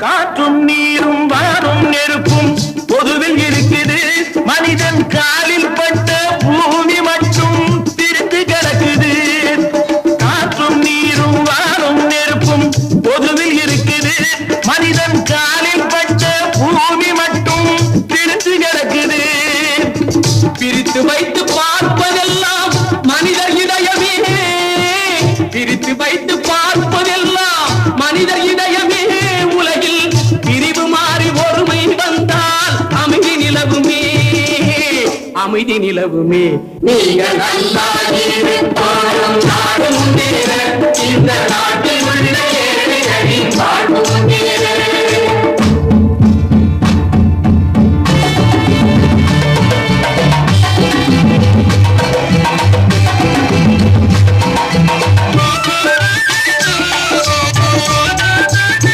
காற்றும் நீரும் வாரும் நெருப்பும் பொதுவில் இருக்குது. மனிதன் காலில் பட்ட பூமி மட்டும் பிரித்து கிடக்குது. காற்றும் நீரும் வாரும் நெருப்பும் பொதுவில் இருக்குது. மனிதன் காலில் பட்ட பூமி மட்டும் பிரித்து கிடக்குது. பிரித்து வைத்து பார்ப்பதெல்லாம் மனிதர் இதயமே. பிரித்து வைத்து பார்ப்பதெல்லாம் மனிதர் இதயமே. உலகில் பிரிவு மாறி ஒருமை வந்தால் அமைதி நிலவுமே. அமைதி நிலவுமே. நீங்கள் நல்லா இருப்பாரும் நாடும் இந்த நாட்டில் உள்ள